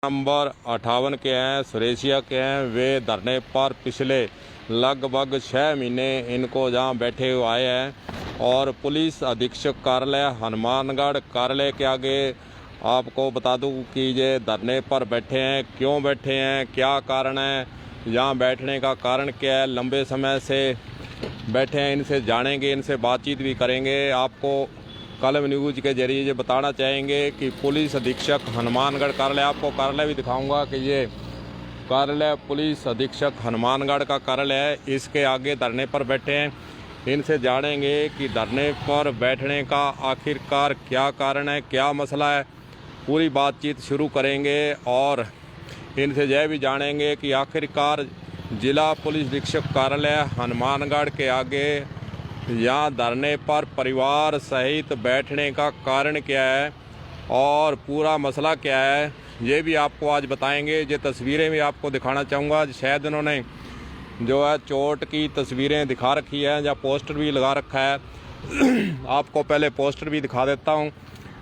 Number 58 के हैं, सुरेशिया के हैं। वे धरने पर पिछले लगभग 6 महीने इनको जहां बैठे हुए आए हैं और पुलिस अधीक्षक कार्यालय हनुमानगढ़ कार्यालय के आगे आपको बता दूं कि ये धरने पर बैठे हैं। क्यों बैठे हैं, क्या कारण है, यहाँ बैठने का कारण क्या है, लंबे समय से बैठे हैं, इनसे जानेंगे, इनसे बातचीत भी करेंगे। आपको कलम न्यूज़ के जरिए ये बताना चाहेंगे कि पुलिस अधीक्षक हनुमानगढ़ कार्यालय, आपको कार्यालय भी दिखाऊंगा कि ये कार्यालय पुलिस अधीक्षक हनुमानगढ़ का कार्यालय है। इसके आगे धरने पर बैठे हैं, इनसे जानेंगे कि धरने पर बैठने का आखिरकार क्या कारण है, क्या मसला है। पूरी बातचीत शुरू करेंगे और इनसे यह भी जानेंगे कि आखिरकार जिला पुलिस अधीक्षक कार्यालय हनुमानगढ़ के आगे यहाँ धरने पर परिवार सहित बैठने का कारण क्या है और पूरा मसला क्या है, ये भी आपको आज बताएंगे। ये तस्वीरें भी आपको दिखाना चाहूँगा। शायद इन्होंने जो है चोट की तस्वीरें दिखा रखी है या पोस्टर भी लगा रखा है। आपको पहले पोस्टर भी दिखा देता हूँ,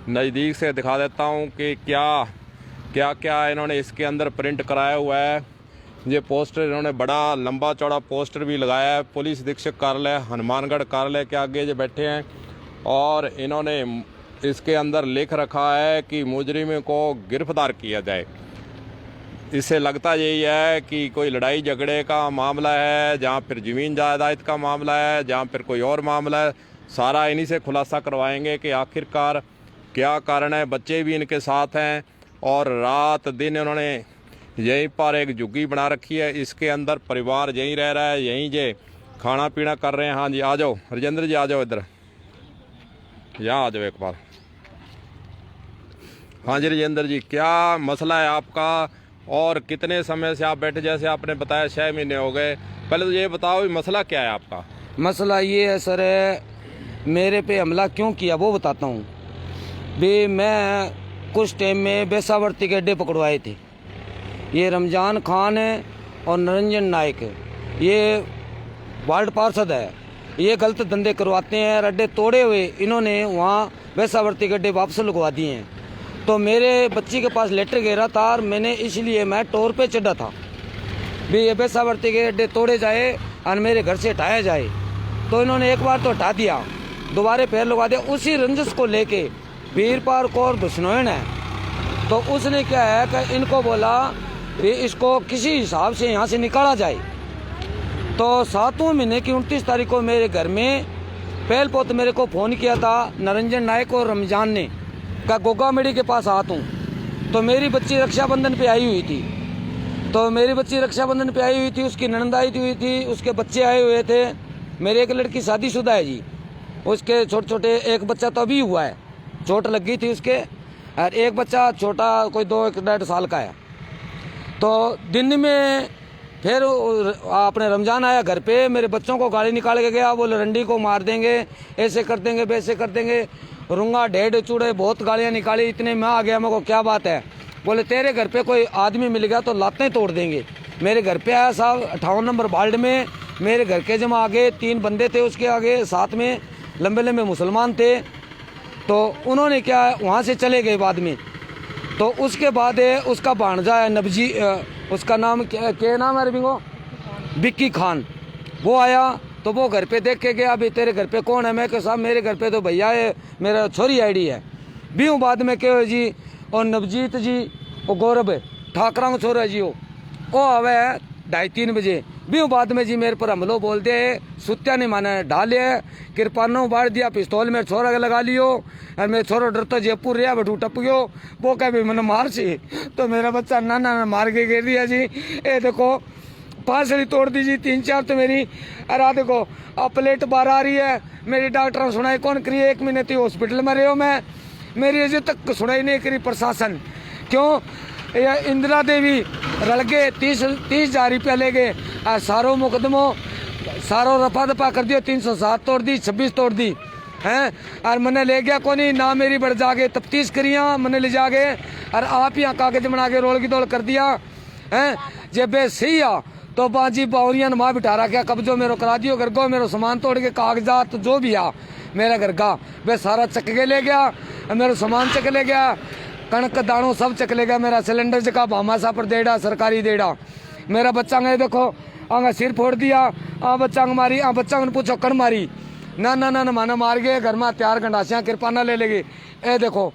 नज़दीक से दिखा देता हूँ कि क्या क्या इन्होंने इसके अंदर प्रिंट कराया हुआ है। ये पोस्टर इन्होंने बड़ा लंबा चौड़ा पोस्टर भी लगाया है। पुलिस अधीक्षक कार्यालय हनुमानगढ़ कार्यालय के आगे जो बैठे हैं और इन्होंने इसके अंदर लिख रखा है कि मुजरिम को गिरफ्तार किया जाए। इससे लगता यही है कि कोई लड़ाई झगड़े का मामला है, जहाँ फिर ज़मीन जायदाद का मामला है, जहाँ फिर कोई और मामला है। सारा इन्हीं से खुलासा करवाएंगे कि आखिरकार क्या कारण है। बच्चे भी इनके साथ हैं और रात दिन इन्होंने यहीं पर एक झुग्गी बना रखी है। इसके अंदर परिवार यहीं रह रहा है, यहीं जे खाना पीना कर रहे हैं। हाँ जी, आ जाओ राजेंद्र जी, आ जाओ इधर, यहाँ आ जाओ एक बार। हाँ जी राजेंद्र जी, क्या मसला है आपका और कितने समय से आप बैठे? जैसे आपने बताया 6 महीने हो गए। पहले तो ये बताओ मसला क्या है आपका? मसला ये है सर, मेरे पे हमला क्यों किया वो बताता हूँ। भी मैं कुछ टाइम में वेश्यावृत्ति के अड्डे पकड़वाए थे। ये रमजान खान है और निरंजन नायक है, ये वार्ड पार्षद है। ये गलत धंधे करवाते हैं और अड्डे तोड़े हुए इन्होंने वहाँ वेश्यावृत्ति के अड्डे वापस लगवा दिए हैं। तो मेरे बच्ची के पास लेटर गिरा था और मैंने इसलिए मैं टोर पे चढ़ा था भी ये वेश्यावृत्ति के अड्डे तोड़े जाए और मेरे घर से हटाया जाए। तो इन्होंने एक बार तो हटा दिया, दोबारा पैर लगवा दिया। उसी रंजिश को लेके वीरपाल कौर बिश्नोई है, तो उसने क्या है कि इनको बोला कि इसको किसी हिसाब से यहाँ से निकाला जाए। तो 7वें महीने की 29 तारीख को मेरे घर में पहल पोत मेरे को फ़ोन किया था निरंजन नायक और रमजान ने, का गोगा मेड़ी के पास आता हूँ। तो मेरी बच्ची रक्षाबंधन पे आई हुई थी, उसकी ननद आई थी, उसके बच्चे आए हुए थे। मेरी एक लड़की शादीशुदा है जी, उसके छोटे छोटे, एक बच्चा तो अभी हुआ है, चोट लग गई थी उसके, और एक बच्चा छोटा कोई 2-1.5 साल का है। तो दिन में फिर अपने रमजान आया घर पे, मेरे बच्चों को गाड़ी निकाल के गया, बोले रंडी को मार देंगे, ऐसे कर देंगे, वैसे कर देंगे, रुंगा ढेड़ चूड़े बहुत गालियाँ निकाली। इतने में आ गया, मेरे को क्या बात है, बोले तेरे घर पे कोई आदमी मिल गया तो लातें तोड़ देंगे। मेरे घर पे आया साहब 58 नंबर वार्ड में, मेरे घर के जमा आगे 3 बंदे थे, उसके आगे साथ में लंबे लंबे मुसलमान थे। तो उन्होंने क्या वहाँ से चले गए बाद में। तो उसके बाद उसका भांजा है नबजी, उसका नाम क्या नाम है रबिंगो, विक्की खान, वो आया। तो वो घर पे देख के गया, अभी तेरे घर पे कौन है? मैं कहा साहब मेरे घर पे तो भैया है, मेरा छोरी आईडी है। भी हूँ बाद में क्यों जी, और नवजीत जी, वो गौरव ठाकरा को छोरा जी, वो आवे 2:30-3 बजे। भी हूँ बाद में जी मेरे पर हमलो बोल दे, सुत्या ने माने डाले, कृपानो बाढ़ दिया, पिस्तौल में छोरा के लगा लियो, और मेरे छोरा डरता जयपुर रहा बटू टप गयो। वो कह भी मैंने मार सी, तो मेरा बच्चा नाना मार के गिर दिया जी। ये देखो पांसली तोड़ दी जी, 3-4 तो मेरी। अरे देखो अब प्लेट बाहर आ रही है, मेरी डॉक्टर ने सुनाई कौन करी, 1 महीने थी हॉस्पिटल में रहो मैं, मेरी अजय तक सुनाई नहीं करी प्रशासन। क्यों? ये इंदिरा देवी रल गए, 30,000 रुपया ले गए, सारो मुकदमो सारो रफा दफा कर दियो, 307 तोड़ दी, 26 तोड़ दी हैं। और मैंने ले गया कोनी ना, मेरी बढ़ जाके तफ्तीश करिया, मैंने ले जाके और आप यहाँ कागज बना के रोल की दौड़ कर दिया हैं। जब बे सही आ तो बाजी बावरिया माँ बिठा रहा, कब्जो मेरो करा दियो, घर को मेरो सामान तोड़ के कागजात जो भी आ मेरा घर का वे सारा चक के ले गया, मेरा सामान चक ले गया। कणक दाणों सब चकले गया मेरा सिलेंडर जका भामासा पर देड़ा सरकारी देड़ा मेरा बच्चा ने देखो आंगा सिर फोड़ दिया आ बच्चा मारी आ बच्चा ने पूछो कण मारी ना ना ना माना मार गए घर में त्यार गंडासियाँ कृपाना ले लेगी ए देखो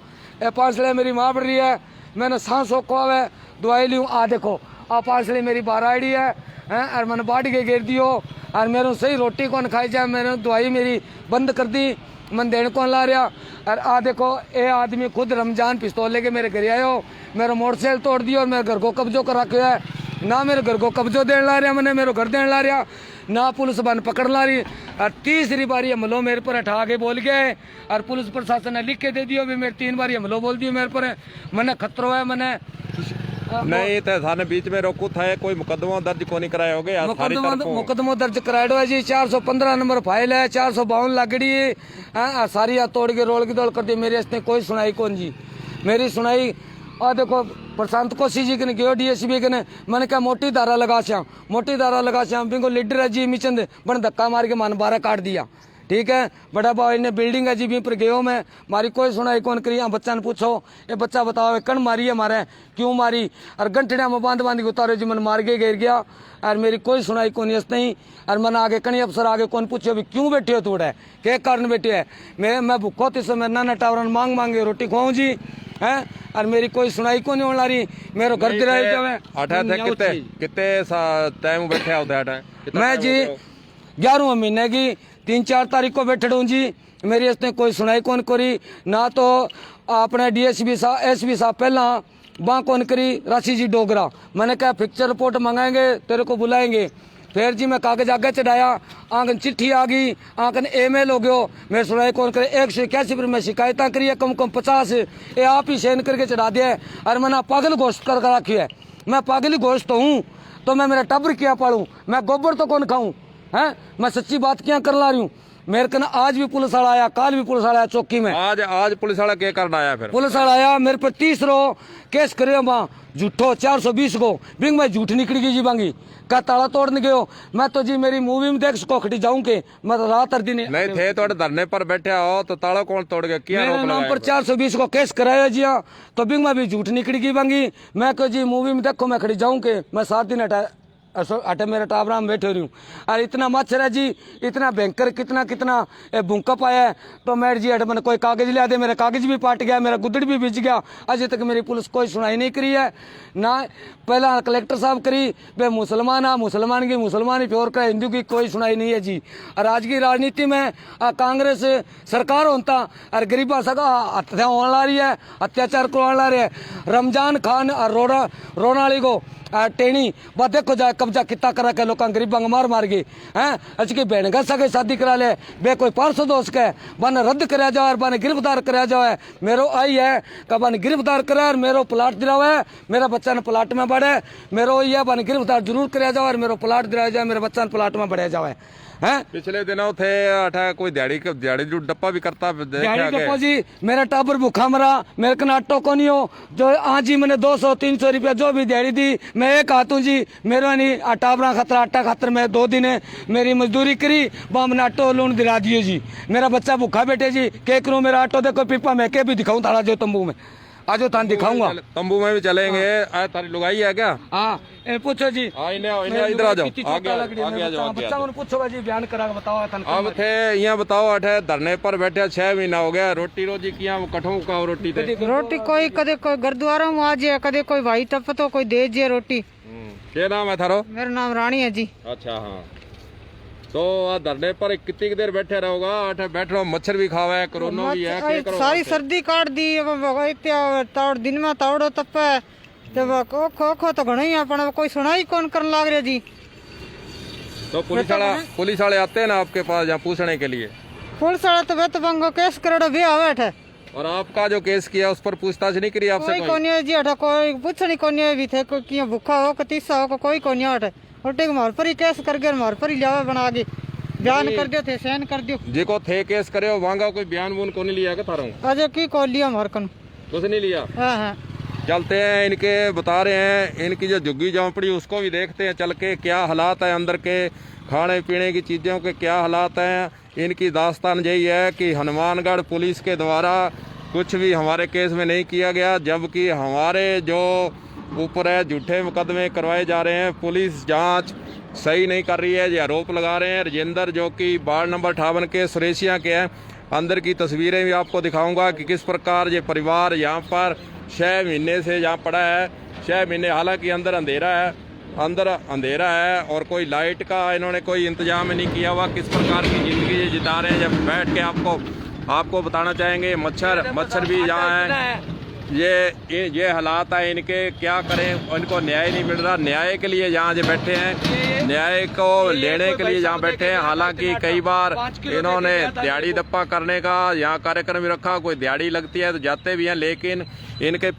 ए पांसले मेरी माँ पड़ रही है मैंने सांस को आवे दवाई ली आ देखो आ पांसली मेरी बारह आईडी है और मैंने बाट के गिर दियो और मेरे सही रोटी कौन खाई जाए मैंने दवाई मेरी बंद कर दी मन देने कौन ला रहा और आ देखो ये आदमी खुद रमजान पिस्तौल लेके मेरे घर आयो मेरा मोटरसाइकिल तोड़ दियो और मेरे घर को कब्जो कर रखे है ना मेरे घर को कब्जो देने ला रहा मैंने मेरे घर देने ला रहा ना पुलिस बन पकड़ ला रही और तीसरी बार हमलो मेरे पर उठा के बोल गए और पुलिस प्रशासन ने लिख के दे दियो भी मेरे 3 बार हमलो बोल दियो मेरे पर मैंने खतरो है मैंने नहीं तो थाने बीच में रोकू था कोई मुकदमा दर्ज को नहीं कराया होगे मुकदमा दर्ज कराया है जी 415 नंबर फाइल है 452 लागड़ी है सारी तोड़ के रोल की दौड़ कर दी मेरे इसने कोई सुनाई कौन जी मेरी सुनाई आ देखो प्रशांत कोशी जी के गयो डीएसपी के मैंने कहा मोटी धारा लगा श्याम बिंगो लीडर है जी मिचंद बन धक्का मार के मन 12 काट दिया ठीक है बड़ा भाई ने बिल्डिंग है जी भी पर गयो मैं मारी कोई सुनाई कौन करी बच्चा ने पूछो ये बच्चा बताओ कण मारी है मारे क्यों मारी और घंटड़िया में बांध के उतारो जी मन मार के गिर गया और मेरी कोई सुनाई कौन यस नहीं और मन आगे कणी अफसर आगे कौन पूछो भी क्यों बैठे हो थोड़ा क्या कारण बैठे है मैं भूखो थी समय नाना टावर मांग मांगे रोटी खुआऊँ जी है और मेरी कोई सुनाई को नहीं होने रही मेरे घर कितने टाइम बैठे होते मैं जी 11वें महीने की 3-4 तारीख को बैठे हूँ जी मेरी इसने कोई सुनाई कौन करी ना तो अपने डीएसपी साहब एसपी साहब पहला बाँ कौन करी राशि जी डोगरा मैंने कहा पिक्चर रिपोर्ट मंगाएंगे तेरे को बुलाएंगे फिर जी मैं कागज आगे चढ़ाया आंगन चिट्ठी आ गई आंगन ईमेल हो गयो मेरे सुनाई कौन करे 181 पर मैं शिकायत करी है कम 50 ये आप ही सेन करके चढ़ा दिया है और मैंने पागल घोषित कर रखी है मैं पागल ही घोषित हूँ तो मैं मेरा टब्बर क्या पालूँ मैं गोबर तो कौन खाऊं है मैं सच्ची बात क्या कर ला रही हूँ मेरे कन आज भी पुलिस वाला आया कल भी पुलिस वाला आया चौकी में आज पुलिस वाला क्या करना आया फिर पुलिस वाला आया मेरे पर 30 केस करे वहाँ झूठो 420 को बिंग मैं झूठ निकल गई जी बांगी का ताला तोड़ने गयो मैं तो जी मेरी मूवी में देख सको खटी जाऊं के मैं तो रात दिन नहीं थे तो धरने पर बैठे हो तो ताला कौन तोड़ गया क्या मेरे नाम पर 420 को केस कराया जी हाँ तो बिंग मैं भी झूठ निकल गई बांगी मैं कहो जी मूवी में देखो मैं खड़ी जाऊं के मैं 7 दिन अटे मेरे टाबरा में बैठे रही हूँ और इतना मच्छर है जी इतना भयंकर कितना भूकंप आया है तो मैं जी अटे मैंने कोई कागज लिया दे मेरा कागज भी पाट गया मेरा गुदड़ भी बिछ गया अजय तक मेरी पुलिस कोई सुनाई नहीं करी है ना पहला कलेक्टर साहब करी वे मुसलमान की मुसलमान ही प्योर का हिंदू की कोई सुनाई नहीं है जी और आज की राजनीति में कांग्रेस सरकार होता और गरीबा सगा हत्या होने ला रही है अत्याचार करवाने ला रही है रमजान खान और रोनाली को टेणी बा देखो जाए कब्जा कितना करा के लोग गरीबा मार गई हैं अच्छी बहन का सगे शादी करा ले बे कोई 500 दोस्त के बन रद्द कराया जाए और बन गिरफ्तार कराया जाए मेरो आई है कि बन गिरफ्तार करे और मेरो प्लाट दिलाओ है मेरा बच्चा ने प्लाट में बढ़े मेरो ये बन गिरफ्तार जरूर कराया जाए और मेरो प्लाट दिलाया जाए मेरे बच्चा ने प्लाट में बढ़ाया जाए हैं पिछले दिनों थे कोई दिहाड़ी जो डप्पा भी करता डप्पा जी मेरा टाबर भूखा मरा मेरे कन आटो को नहीं हो जो आज जी मैंने 200-300 रुपया जो भी दिहाड़ी दी मैं एक हाथू जी मेरा नहीं टाबरा खतरा आटा खातर मैं 2 दिन मेरी मजदूरी करी वहाँ मैंने आटो लोन दिला दिए जी मेरा बच्चा भूखा बैठे जी क्या करूँ मेरा आटो देखो पीपा मैं के भी दिखाऊँ तारा जो तंबू में आज थान दिखाऊंगा तंबू में भी चलेंगे तारी लुगाई है क्या हाँ पूछो जी इधर आ जाओ बच्चा पूछोगा जी बयान करा बताओ अब थे यहाँ बताओ अठे धरने पर बैठे 6 महीना हो गया रोटी रोजी किया कठों का रोटी रोटी कोई कदे कोई गुरुद्वारा में आ जाए कदे कोई भाई टप तो कोई दे जे रोटी क्या नाम है थारो मेरा नाम रानी है जी अच्छा हाँ तो धरने पर कितनी देर बैठे रहोगा अठे बैठ रहो मच्छर भी खावा है कोरोना भी है सारी सर्दी काट दी तौड़ दिन में तौड़ो तपे खो तो घना ही अपन कोई सुनाई कौन करने लग रहे जी तो पुलिस वाले आते हैं ना आपके पास यहाँ पूछने के लिए पुलिस वाले तो वेत बंगो केस करोड़ो भी आवे थे और आपका जो केस किया उस पर पूछताछ नहीं करी आपसे कोई कोनी जी अठा कोई पूछनी कोनी भी थे कोई भूखा हो तीसा हो कोई कोनी अठे उल्टे मार पर ही केस कर गए मार पर ही लिया बना के बयान कर दियो थे सहन कर दियो जी को थे केस करे हो वांगा कोई बयान वून को नहीं लिया क्या थारों अजय की को लिया मार कन कुछ नहीं लिया हाँ चलते हैं इनके बता रहे हैं इनकी जो झुग्गी झोंपड़ी उसको भी देखते हैं चल के क्या हालात है अंदर के खाने पीने की चीज़ों के क्या हालात हैं इनकी दास्तान यही है कि हनुमानगढ़ पुलिस के द्वारा कुछ भी हमारे केस में नहीं किया गया, जबकि हमारे जो ऊपर है झूठे मुकदमे करवाए जा रहे हैं। पुलिस जांच सही नहीं कर रही है, ये आरोप लगा रहे हैं। राजेंद्र जो कि वार्ड नंबर 58 के सुरेशिया के हैं, अंदर की तस्वीरें भी आपको दिखाऊंगा कि किस प्रकार ये परिवार यहाँ पर 6 महीने से यहाँ पड़ा है। 6 महीने, हालांकि अंदर अंधेरा है और कोई लाइट का इन्होंने कोई इंतजाम नहीं किया हुआ। किस प्रकार की ज़िंदगी ये जिता रहे हैं, जब बैठ के आपको बताना चाहेंगे। मच्छर भी यहाँ है। ये हालात है इनके, क्या करें, इनको न्याय नहीं मिल रहा। न्याय के लिए यहाँ जो बैठे हैं, न्याय को लेने के लिए यहाँ बैठे हैं। हालांकि कई बार इन्होंने दिहाड़ी दप्पा करने का यहाँ कार्यक्रम भी रखा, कोई दिहाड़ी लगती है तो जाते भी हैं, लेकिन इनके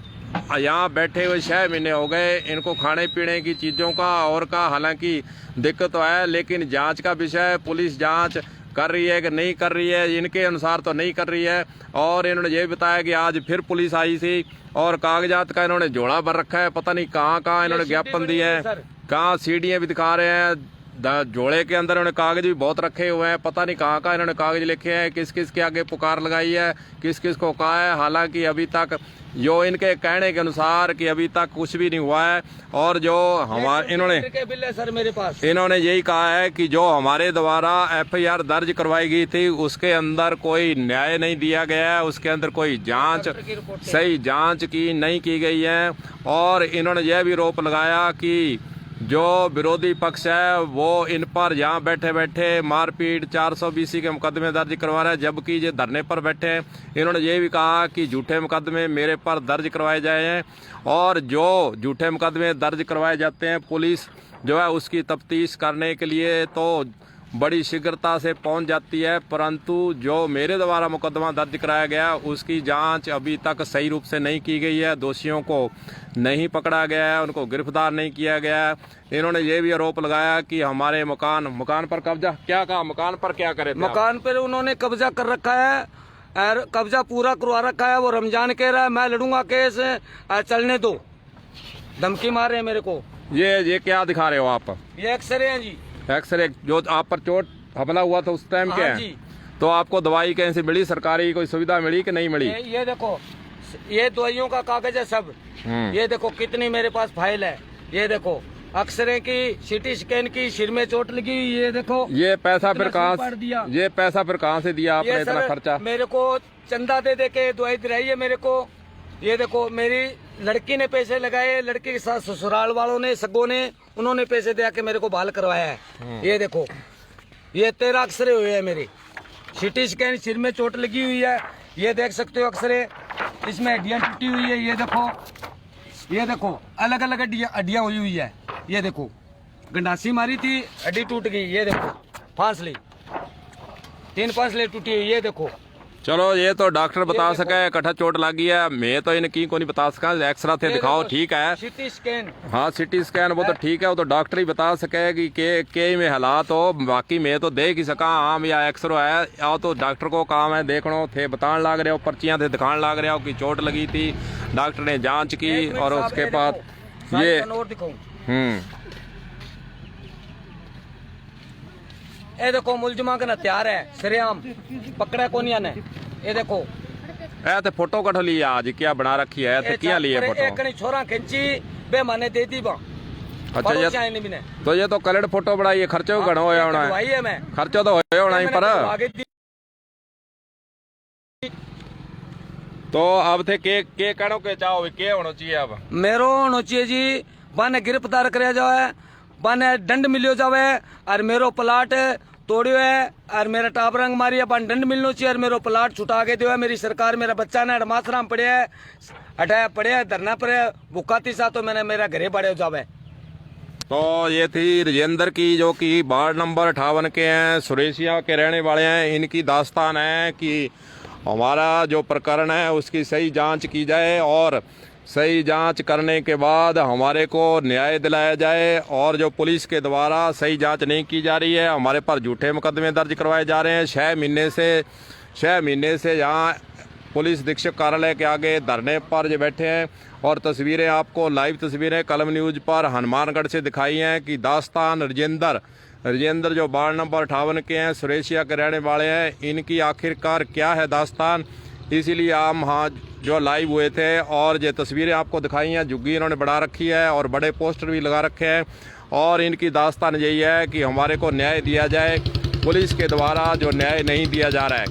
यहाँ बैठे हुए 6 महीने हो गए। इनको खाने पीने की चीज़ों का और का हालांकि दिक्कत तो है, लेकिन जांच का विषय, पुलिस जांच कर रही है कि नहीं कर रही है, इनके अनुसार तो नहीं कर रही है। और इन्होंने ये बताया कि आज फिर पुलिस आई थी और कागजात का इन्होंने जोड़ा भर रखा है, पता नहीं कहाँ इन्होंने ज्ञापन दिए हैं, कहाँ सीढ़ियाँ भी दिखा रहे हैं। जोड़े के अंदर इन्होंने कागज भी बहुत रखे हुए हैं, पता नहीं कहाँ इन्होंने कागज लिखे हैं, किस किस के आगे पुकार लगाई है, किस किस को कहा है। हालांकि अभी तक जो इनके कहने के अनुसार कि अभी तक कुछ भी नहीं हुआ है। और जो हमारे इन्होंने यही कहा है कि जो हमारे द्वारा FIR दर्ज करवाई गई थी उसके अंदर कोई न्याय नहीं दिया गया है, उसके अंदर कोई सही जांच नहीं की गई है। और इन्होंने यह भी आरोप लगाया कि जो विरोधी पक्ष है वो इन पर यहाँ बैठे बैठे मारपीट 420 के मुकदमे दर्ज करवा रहा है, जबकि ये धरने पर बैठे हैं। इन्होंने ये भी कहा कि झूठे मुकदमे मेरे पर दर्ज करवाए जाए हैं, और जो झूठे मुकदमे दर्ज करवाए जाते हैं पुलिस जो है उसकी तफ्तीश करने के लिए तो बड़ी शीघ्रता से पहुंच जाती है, परंतु जो मेरे द्वारा मुकदमा दर्ज कराया गया उसकी जांच अभी तक सही रूप से नहीं की गई है। दोषियों को नहीं पकड़ा गया है, उनको गिरफ्तार नहीं किया गया है। इन्होंने ये भी आरोप लगाया कि हमारे मकान पर कब्जा, क्या कहा, मकान पर क्या करे थे? मकान पर उन्होंने कब्जा कर रखा है और कब्जा पूरा करवा रखा है। वो रमजान कह रहा है मैं लड़ूंगा केस, चलने दो, धमकी मार रहे हैं मेरे को। ये क्या दिखा रहे हो आप? ये एक्सरे हैं जी, एक्सरे। जो आप पर चोट हमला हुआ था उस टाइम क्या है? तो आपको दवाई कहीं से मिली, सरकारी कोई सुविधा मिली कि नहीं मिली? ये देखो, ये दवाइयों का कागज है सब। ये देखो कितनी मेरे पास फाइल है। ये देखो एक्सरे की, सीटी स्कैन की, सिर में चोट लगी। ये देखो ये पैसा फिर कहाँ से दिया आपने इतना खर्चा? मेरे को चंदा दे के दवाई दिलाई है मेरे को। ये देखो मेरी लड़की ने पैसे लगाए, लड़की के साथ ससुराल वालों ने, सगों ने, उन्होंने पैसे दे के मेरे को बहाल करवाया है। ये देखो ये 13 एक्सरे हुए हैं मेरे, सीटी स्कैन, सिर में चोट लगी हुई है। ये देख सकते हो एक्सरे, इसमें हड्डियां टूटी हुई है। ये देखो अलग अलग हड्डियां हुई है। ये देखो गंडासी मारी थी, हड्डी टूट गई। ये देखो फांसली, 3 फांसली टूटी हुई। ये देखो, चलो ये तो डॉक्टर बता सके कट्ठा चोट लगी है, मैं तो इनकी को नहीं बता सका। एक्सरा थे दिखाओ, ठीक है। सीटी स्कैन, हाँ सिटी स्कैन वो तो ठीक है, वो तो डॉक्टर ही बता सके कि के में हालात हो, बाकी मैं तो देख ही सका। हाँ या एक्सरो है या तो डॉक्टर को काम है देखनो थे, बताने लाग रहे हो, पर्चियां थे दिखाने लाग रहे हो कि चोट लगी थी। डॉक्टर ने जाँच की और उसके बाद ये देखो मुलजमा का हथियार है, सरेआम पकड़ा कोनिया ने। ये देखो ते फोटो कट ली आज, क्या बना रखी है, ते क्या लिए फोटो? एक छोरा खींची बे माने दे दी बा। अच्छा ये तो कलर फोटो बनाई है, खर्चो घणो होया होना है, खर्चो तो होया होना ही पर। तो अब थे के कणो के चाहो के होना चाहिए? अब मेरो होना चाहिए जी, बाने गिरफ्तार करे जावे, बाने दंड मिलियो जावे, और मेरो प्लाट तोड़ियो है और मेरा टाबरंग मारी है, बाने दंड मिलनो चाहिए और मेरो प्लाट छुटा के दियो है। मेरी सरकार, मेरा बच्चा ने हड़मासराम पड़े है, हटाया पड़े है, धरना पड़े भुकाती सा, तो मैंने मेरा घरे पड़े जावे। तो ये थी राजेंद्र की, जो कि वार्ड नंबर 58 के हैं, सुरेशिया के रहने वाले हैं। इनकी दास्तान है कि हमारा जो प्रकरण है उसकी सही जांच की जाए और सही जांच करने के बाद हमारे को न्याय दिलाया जाए। और जो पुलिस के द्वारा सही जांच नहीं की जा रही है, हमारे पर झूठे मुकदमे दर्ज करवाए जा रहे हैं। 6 महीने से यहाँ पुलिस अधीक्षक कार्यालय के आगे धरने पर जो बैठे हैं। और तस्वीरें आपको, लाइव तस्वीरें कलम न्यूज़ पर हनुमानगढ़ से दिखाई हैं कि दास्तान राजेंद्र जो वार्ड नंबर 58 के हैं, सुरेशिया के रहने वाले हैं, इनकी आखिरकार क्या है दास्तान, इसीलिए हम वहाँ जो लाइव हुए थे और ये तस्वीरें आपको दिखाई हैं, झुग्गी इन्होंने बढ़ा रखी है और बड़े पोस्टर भी लगा रखे हैं और इनकी दास्तान यही है कि हमारे को न्याय दिया जाए। पुलिस के द्वारा जो न्याय नहीं दिया जा रहा है,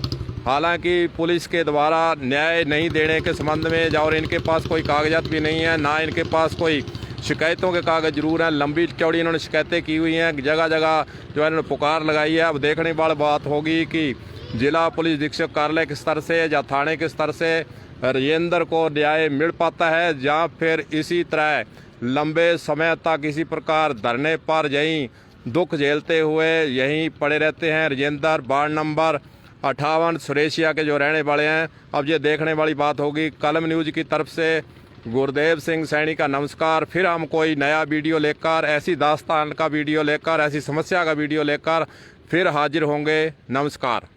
हालांकि पुलिस के द्वारा न्याय नहीं देने के संबंध में और इनके पास कोई कागजात भी नहीं है, ना इनके पास कोई शिकायतों के कागज जरूर हैं, लंबी चौड़ी इन्होंने शिकायतें की हुई हैं, जगह जगह जो है इन्होंने पुकार लगाई है। अब देखने वाली बात होगी कि जिला पुलिस अधीक्षक कार्यालय के स्तर से या थाने के स्तर से राजेंद्र को न्याय मिल पाता है या फिर इसी तरह लंबे समय तक इसी प्रकार धरने पर यहीं दुख झेलते हुए यहीं पड़े रहते हैं। राजेंद्र वार्ड नंबर 58 सुरेशिया के जो रहने वाले हैं। अब ये देखने वाली बात होगी। कलम न्यूज़ की तरफ से गुरदेव सिंह सैनी का नमस्कार। फिर हम कोई नया वीडियो लेकर, ऐसी दास्तान का वीडियो लेकर, ऐसी समस्या का वीडियो लेकर फिर हाजिर होंगे। नमस्कार।